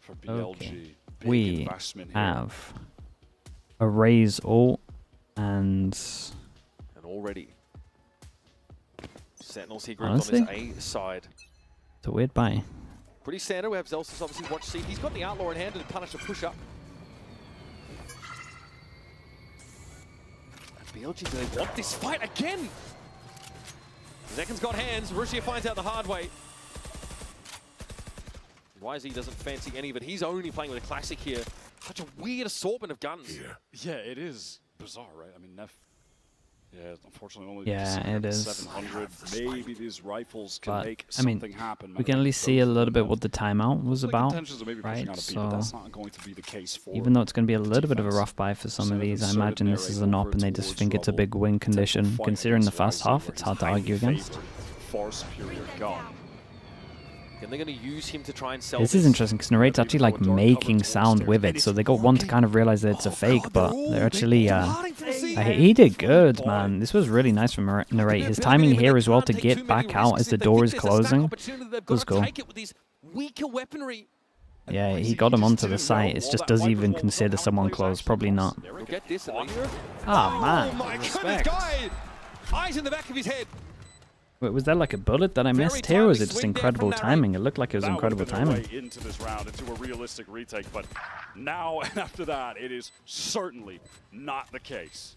for BLG. Big We investment here. have a raise ult and And already, Sentinels here grouped Honestly? on this A side. it's a weird buy. Pretty standard. We have Zelsus obviously watch C. He's got the Outlaw in hand to punish a push up. And BLG, do they want this fight again? Zekin's got hands. Russia finds out the hard way. YZ doesn't fancy any of it. He's only playing with a classic here. Such a weird assortment of guns. Yeah, it is bizarre, right? I mean, Neff. Yeah, unfortunately, only Yeah, it is. 700. Maybe these rifles can But, make I mean, something happen. We can at least see a little bit what the timeout was Like about, intentions of maybe pushing right? out a beat, but So that's not going to be the case for even though it's going to be a little bit of a defense. rough buy for some of Seven these, I inserted imagine this is an narrate op over and they just towards think it's a rubble. big win condition. Fight Considering the against first YZ, half, where it's he's hard to highly argue against. favored, far superior gun. And they're going to use him to try and sell This is interesting because Narrate's actually like making sound with it, so they got one to kind of realize that it's a fake, but they're actually He did good, man. This was really nice from Narrate. His timing here as well to get back out as the door is closing was cool. Yeah, he got him onto the site. It's just, does he even consider someone close? Probably not. Ah, man. Oh my goodness, guy! Eyes in the back of his head. Wait, was that like a bullet that I missed here, or was it just incredible timing? It looked like it was incredible timing. Into this round, into a realistic retake, but now and after that, it is certainly not the case.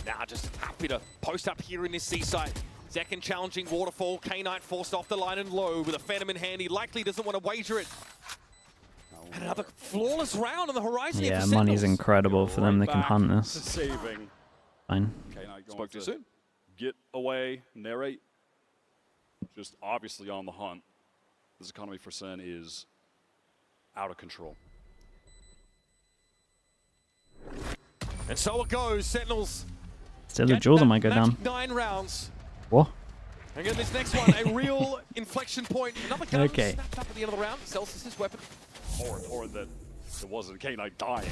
Now just happy to post up here in this seaside. Second challenging Waterfall. K-Knight forced off the line and low with a Phantom in hand. He likely doesn't want to wager it. And another flawless round on the horizon. Yeah, money's incredible for them. They can hunt this. Saving. Fine. Spoke too soon. Get away, Narrate. Just obviously on the hunt. This economy for SEN is out of control. And so it goes. Sentinels. Still a duel that might go down. 9 rounds. What? And again, this next one, a real inflection point. Another gun snapped up at the end of the round. Sells his weapon. Or that it wasn't K-Knight dying.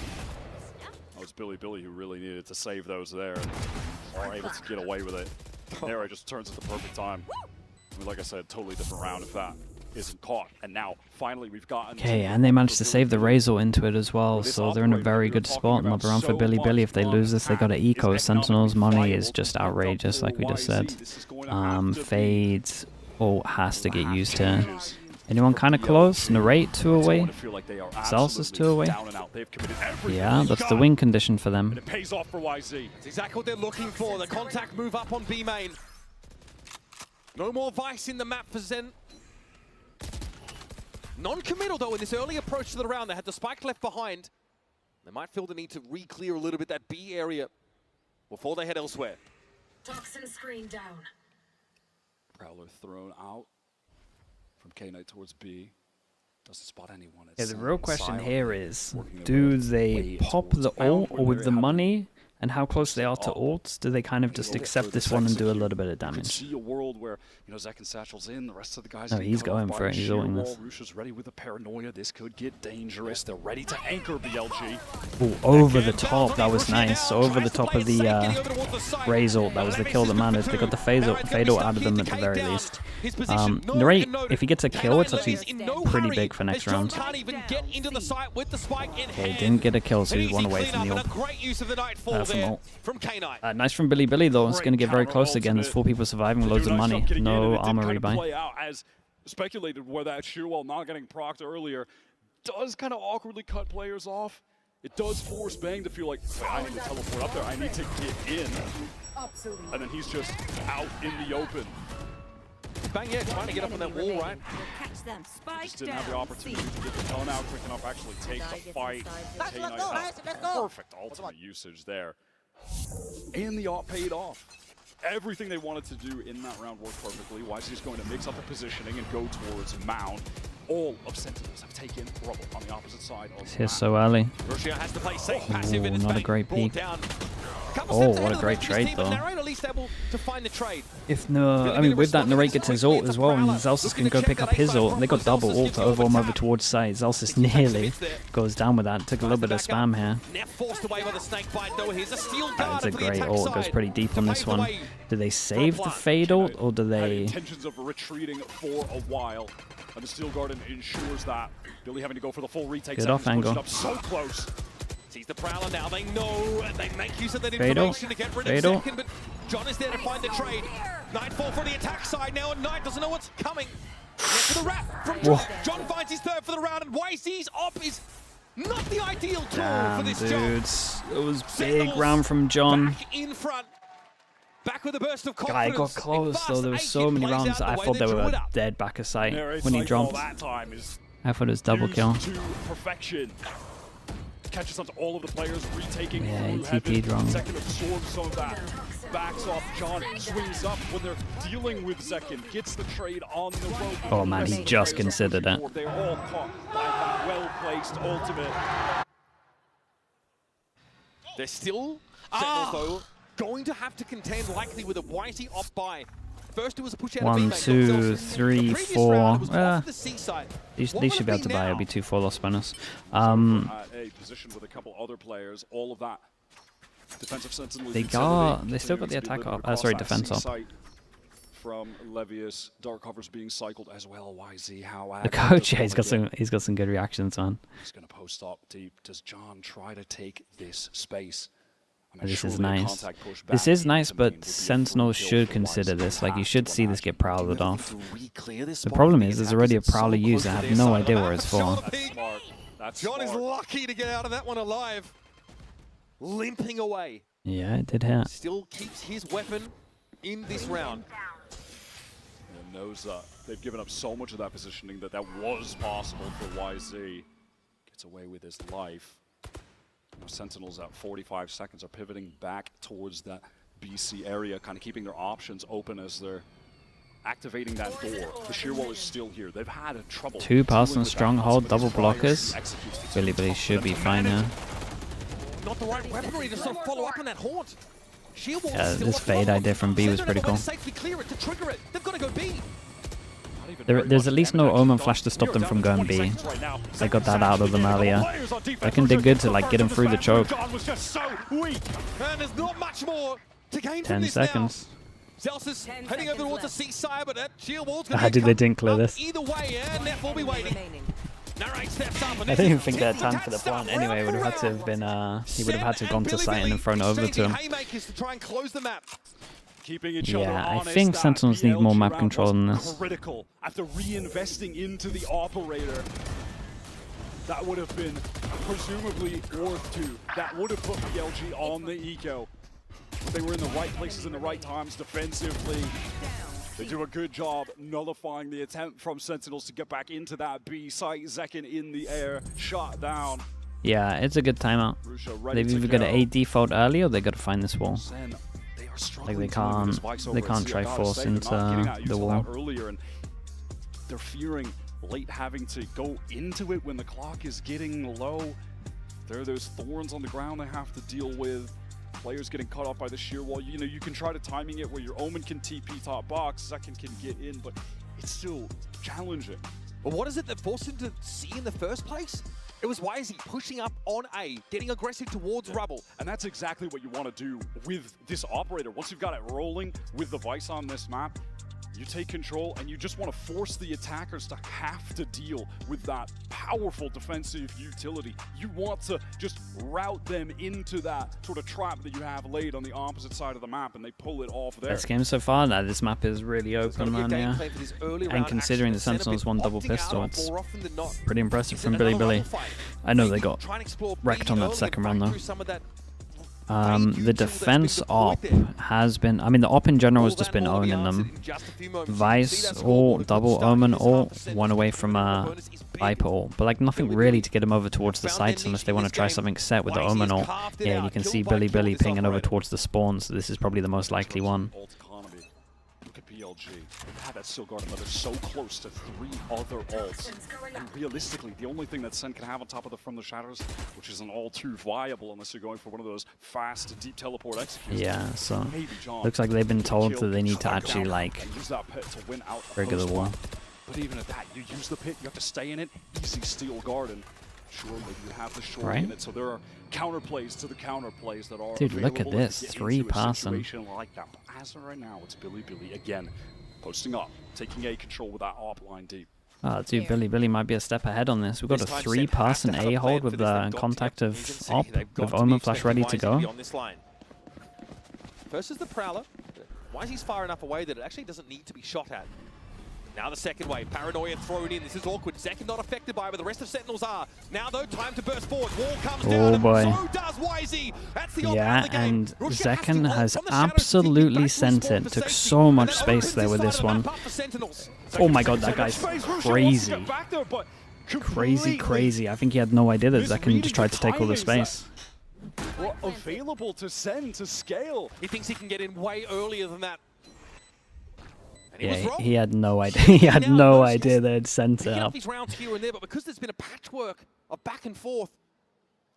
That was Billy who really needed to save those there and are able to get away with it. Narrate just turns at the perfect time. I mean, like I said, totally different round if that isn't caught. And now, finally, we've gotten... Okay, and they managed to save the Razor into it as well, so they're in a very good spot. Another round for Billy. If they lose this, they got to eco. Sentinels money is just outrageous, like we just said. Fades ult has to get used here. Anyone kind of close? Narrate 2 away. Zelsis is 2 away. Yeah, that's the win condition for them. It pays off for YZ. That's exactly what they're looking for. The contact move up on B main. No more Vice in the map for Zen. Non-committal though in this early approach to the round. They had the spike left behind. They might feel the need to re-clear a little bit that B area before they head elsewhere. Toxin screen down. Prowler thrown out from K-Knight towards B. Doesn't spot anyone. Yeah, the real question here is, do they pop the ult, or with the money and how close they are to ults, do they kind of just accept this one and do a little bit of damage? See a world where, you know, Zek and Satchel's in, the rest of the guys. No, he's going for it. He's ulting this. Roosh's ready with the paranoia. This could get dangerous. They're ready to anchor BLG. Oh, over the top. That was nice. Over the top of the Raze ult. That was the kill that mattered. They got the fade ult out of them at the very least. Narrate, if he gets a kill, it's actually pretty big for next round. Okay, didn't get a kill, so he's 1 away from the ult. Nice from Billy though. It's going to get very close again. There's 4 people surviving, loads of money. No armor rebuy. As speculated, where that Shearwell not getting procced earlier does kind of awkwardly cut players off. It does force Bang to feel like, I need to teleport up there. I need to get in. And then he's just out in the open. Bang, yeah, trying to get up on that wall, right? Catch them. Spike Just didn't have the opportunity to get the tone out quick enough, actually take the fight. Perfect ultimate usage there. And the ult paid off. Everything they wanted to do in that round worked perfectly. YZ's going to mix up the positioning and go towards Mound. All of Sentinels have taken rubble on the opposite side of Here's so early. Has to play safe, passive in not a great peek. Oh, what a great trade though. At least able to find the trade. If no, I mean with that Narrate gets his ult as well, and Zelsis can go pick up his ult. They got double ult to overwhelm over towards side. Zelsis nearly goes down with that. Took a little bit of spam here. That's a great ult. It goes pretty deep on this one. Do they save the fade ult, or do they? Intentions of retreating for a while, and the Steel Garden ensures that. Billy having to go for the full retake. Good off angle. Up so close. Sees the Prowler now. They know, and they make use of that information to get rid of Second, but John is there to find the trade. Nightfall for the attack side now, and Knight doesn't know what's coming. Next to the wrap from John. John finds his 3rd for the round, and YZ's op is not the ideal tool for this dudes. It was big round from John. Back in front. Back with a burst of confidence. Guy got close though. There were so many rounds. I thought they were dead back of sight when he dropped. I thought it was double kill. Perfection. Catches onto all of the players, retaking. Yeah, he TP'd wrong. Second absorbs some of that. Backs off. John swings up when they're dealing with Second. Gets the trade on the rope. Oh man, he just considered it. They're all caught by that well-placed ultimate. They're still Sentinels though going to have to contend likely with a YT off by. First it was a push out 1, 2, 3, 4. They should be able to buy. It'll be 2 4 lost bonus. A position with a couple other players. All of that Defensive Sentinel. They still got the attack up. Sorry, defense up. From Levius, Dark Cover's being cycled as well. YZ, how the coach, yeah, he's got some good reactions, man. He's gonna post up deep. Does John try to take this space? This is nice. This is nice, but Sentinels should consider this. Like, you should see this get prowled off. The problem is, there's already a prowler used. I have no idea where it's for. John is lucky to get out of that one alive. Limping away. Yeah, it did hit. Still keeps his weapon in this round. Knows they've given up so much of that positioning that was possible for YZ. Gets away with his life. Now Sentinels at 45 seconds are pivoting back towards that BC area, kind of keeping their options open as they're activating that door. The sheer wall is still here. They've had a trouble. 2-person stronghold, double blockers. Billy should be fine now. Not the right weaponry to sort of follow up on that haunt. Yeah, this fade idea from B was pretty cool. There's at least no Omen Flash to stop them from going B. They got that out of them earlier. I can dig good to like get him through the choke. 10 seconds. Heading over towards the seaside, but that shield wall's How did they didn't clear this? Either way, Neff will be waiting. I don't even think they had time for the plant anyway. It would have had to have been, he would have had to have gone to site and then thrown over to him. Yeah, I think Sentinels need more map control than this. Critical after reinvesting into the operator. That would have been presumably worth 2. That would have put BLG on the eco. They were in the right places in the right times defensively. They do a good job nullifying the attempt from Sentinels to get back into that B site. Zekin in the air, shot down. Yeah, it's a good timeout. They've either got to A default early or they got to find this wall. Like they can't try force into the wall. Earlier, and they're fearing late having to go into it when the clock is getting low. There are those thorns on the ground they have to deal with. Players getting caught off by the sheer wall. You know, you can try to timing it where your Omen can TP top box, Zekin can get in, but it's still challenging. But what is it that forced him to C in the first place? It was YZ pushing up on A, getting aggressive towards Rubble. And that's exactly what you want to do with this operator. Once you've got it rolling with the Vice on this map, you take control and you just want to force the attackers to have to deal with that powerful defensive utility. You want to just route them into that sort of trap that you have laid on the opposite side of the map, and they pull it off there. Best game so far. Now this map is really open, man. Yeah. And considering the Sentinels won double pistol, it's pretty impressive from Billy. I know they got wrecked on that second round though. The defense op has been, I mean, the op in general has just been owning them. Vice or double Omen or one away from Viper ult, but like nothing really to get them over towards the sites unless they want to try something set with the Omen ult. Yeah, and you can see Billy pinging over towards the spawn, so this is probably the most likely one. BLG. They have that still guarded, but they're so close to 3 other ults. And realistically, the only thing that Sen can have on top of the From the Shadows, which isn't all too viable unless you're going for one of those fast deep teleport executes. Yeah, so looks like they've been told that they need to actually like trigger the wall. But even at that, you use the pit, you have to stay in it, easy steal garden. Sure, maybe you have the short in it, so there are counterplays to the counterplays that are Dude, look at this, 3-passing. Like that. But as of right now, it's Billy again, posting up, taking A control with that op line deep. Oh, dude, Billy might be a step ahead on this. We've got a 3-passing A hold with the contact of op, with Omen Flash ready to go. First is the Prowler. YZ's far enough away that it actually doesn't need to be shot at. Now the second wave, Paranoia thrown in. This is awkward. Zekin not affected by it, but the rest of Sentinels are. Now though, time to burst forward. Wall comes down, oh boy. And so does YZ. That's the yeah, and Zekin has absolutely sent it. Took so much space there with this one. Oh my god, that guy's crazy. Crazy. I think he had no idea that Zekin just tried to take all the space. Well, available to Sen to scale. He thinks he can get in way earlier than that. Yeah, he had no idea. He had no idea they'd sent it up. These rounds here and there, but because there's been a patchwork of back and forth,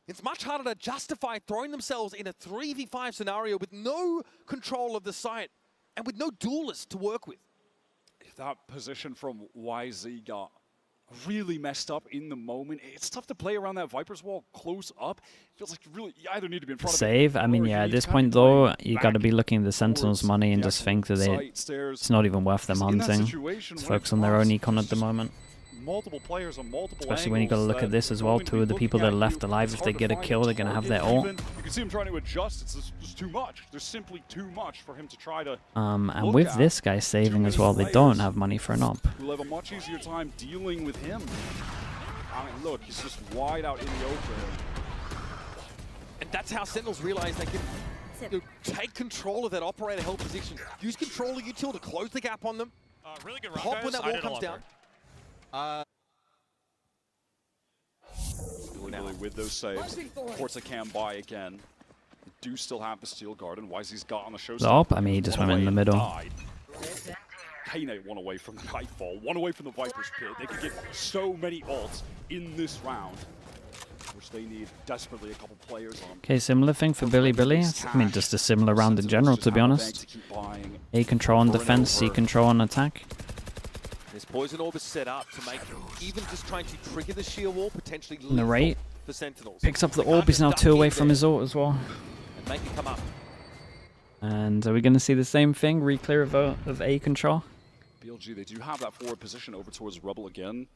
it's much harder to justify throwing themselves in a 3v5 scenario with no control of the site and with no duelist to work with. If that position from YZ got really messed up in the moment. It's tough to play around that Viper's wall close up. It feels like you either need to be in front of it. Save. I mean, yeah, at this point though, you got to be looking at the Sentinels' money and just think that it's not even worth them hunting. Just focus on their own econ at the moment. Multiple players on multiple Especially when you got to look at this as well. Two of the people that are left alive, if they get a kill, they're going to have their ult. You can see him trying to adjust. It's just too much. There's simply too much for him to try to. And with this guy saving as well, they don't have money for an op. We'll have a much easier time dealing with him. I mean, look, he's just wide out in the open. And that's how Sentinels realize they can take control of that operator held position. Use controller util to close the gap on them. Really good run, Pop guys. when that wall comes down. Billy with those saves. Forza can buy again. They do still have the steel guard, and YZ's got on the show. I mean, he just went in the middle. Kane one away from the Nightfall, one away from the Viper's Pit. They could get so many ults in this round, which they need desperately a couple players on. Okay, similar thing for Billy. I mean, just a similar round in general, to be honest. A control on defense, C control on attack. This poison orb is set up to make even just trying to trigger the sheer wall potentially Narrate for Sentinels. Picks up the orb. He's now 2 away from his ult as well. And make it come up. And are we going to see the same thing? Re-clear of A control? BLG, they do have that forward position over towards Rebel again.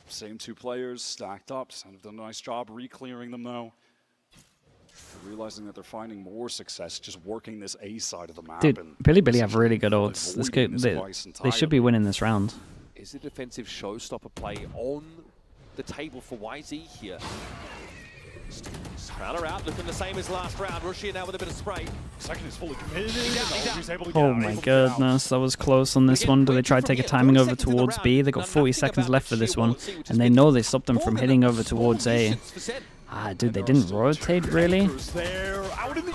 Same 2 players stacked up. Kind of done a nice job re-clearing them though. Realizing that they're finding more success just working this A side of the map. Dude, Billy have really good ults. They should be winning this round. Is a defensive showstopper play on the table for YZ here? Crowder out, looking the same as last round. Rushia now with a bit of spray. Second is fully committed. Oh my goodness, that was close on this one. Do they try to take a timing over towards B? They got 40 seconds left for this one, and they know they stopped them from hitting over towards A. Ah, dude, they didn't rotate, really?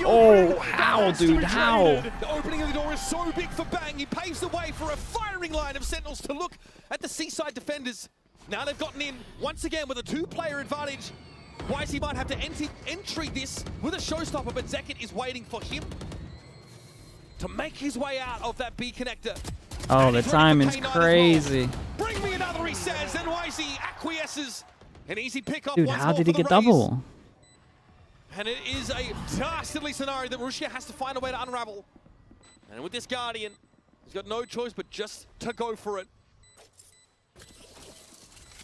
Oh, how, dude, how? The opening of the door is so big for Bang. He paves the way for a firing line of Sentinels to look at the seaside defenders. Now they've gotten in once again with a 2-player advantage. YZ might have to entry this with a showstopper, but Zekit is waiting for him to make his way out of that B connector. Oh, the timing's crazy. Well. Bring me another, he says, and YZ acquiesces. An easy pick up. Dude, how did he get double? And it is a dastardly scenario that Rushia has to find a way to unravel. And with this Guardian, he's got no choice but just to go for it.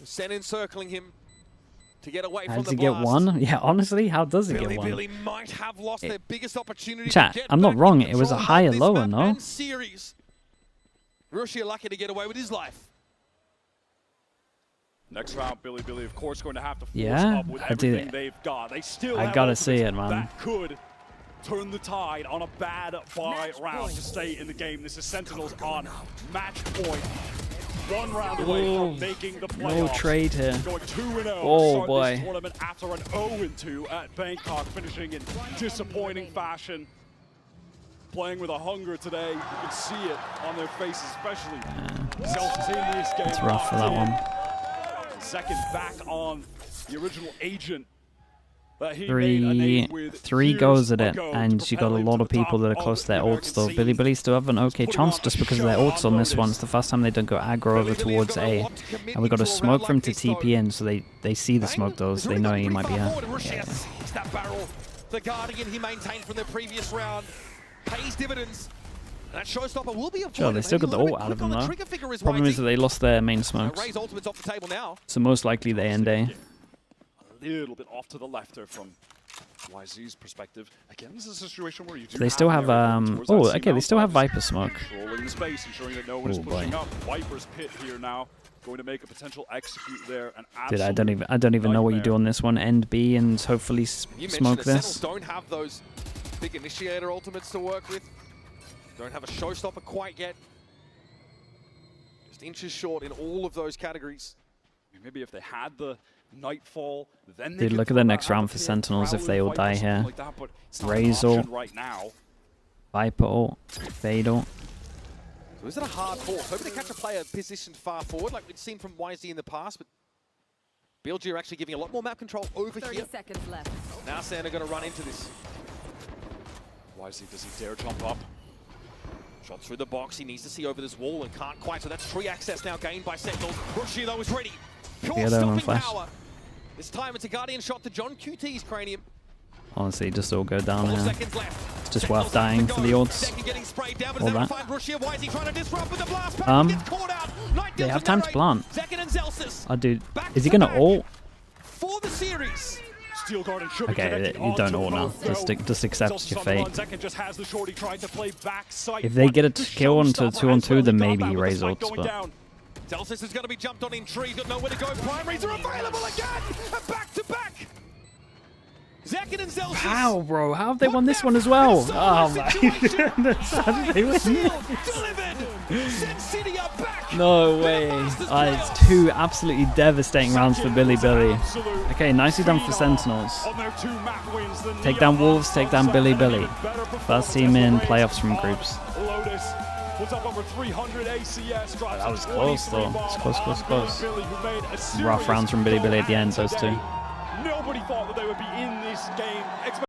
SEN encircling him to get away from the blast. Does he get one? Yeah, honestly, how does he get one? Billy might have lost their biggest opportunity Chat, to get I'm not back wrong. in It was a control higher of this lower, map no? and series. Rushia lucky to get away with his life. Next round, Billy, of course, going to have to force Yeah, up with everything they've got. They still have gotta see it, man. That could turn the tide on a bad buy round to stay in the game. This is Sentinels on match point. 1 round away from making the playoffs. No trade here. Going 2-0. Oh boy. This tournament after an 0-2 at Bangkok, finishing in disappointing fashion. Playing with a hunger today. You can see it on their faces, especially. Self-team game. It's rough for that one. Second back on the original agent. Three goes at it, and you got a lot of people that are close to their ults though. Billy still have an okay chance just because of their ults on this one. It's the first time they don't go aggro over towards A. And we got a smoke for him to TP in, so they see the smoke though, so they know he might be out. Yeah. That barrel, the Guardian he maintained from the previous round, pays dividends. That showstopper will be Sure, they still got the ult out of them though. Problem is that they lost their main smokes. Ray's ultimate's off the table now. So most likely they end A. A little bit off to the left there from YZ's perspective. Again, this is a situation where you do They still have oh, okay, they still have Viper smoke. Controlling the space, ensuring that no one is pushing up. Viper's Pit here now, going to make a potential execute there. Dude, I don't even know what you do on this one. End B and hopefully smoke this. Don't have those big initiator ultimates to work with. Don't have a showstopper quite yet. Just inches short in all of those categories. Maybe if they had the Nightfall, then they dude, look at the next round for Sentinels if they all die here. Razor, Viper ult, Fade ult. So is it a hard force? Hoping to catch a player positioned far forward like we've seen from YZ in the past, but BLG are actually giving a lot more map control over 30 here. seconds left. Now SEN are going to run into this. YZ, does he dare jump up? Shot through the box, he needs to see over this wall and can't quite, so that's tree access now gained by Sentinels. Rushi though is ready. Pure stopping power. This time it's a Guardian shot to John QT's cranium. Honestly, just all go down here. Seconds left. It's just worth dying for the odds. All that. They have time to plant. Oh, dude, is he gonna ult? For the series. Okay, you don't ult now. Just accept your fate. If they get a kill onto 2-on-2, then maybe he raises ults, but... Zelsis is going to be jumped on in trees, got nowhere to go. Primaries are available again! And back to back! Zekin and Zelsis. How, bro? How have they won this one as well? Oh my goodness, how did they win? No way. It's 2 absolutely devastating rounds for Billy. Okay, nicely done for Sentinels. Take down Wolves, take down Billy. First team in playoffs from groups. That was close though. It's close. Rough rounds from Billy at the end, those two. Nobody thought that they would be in this game.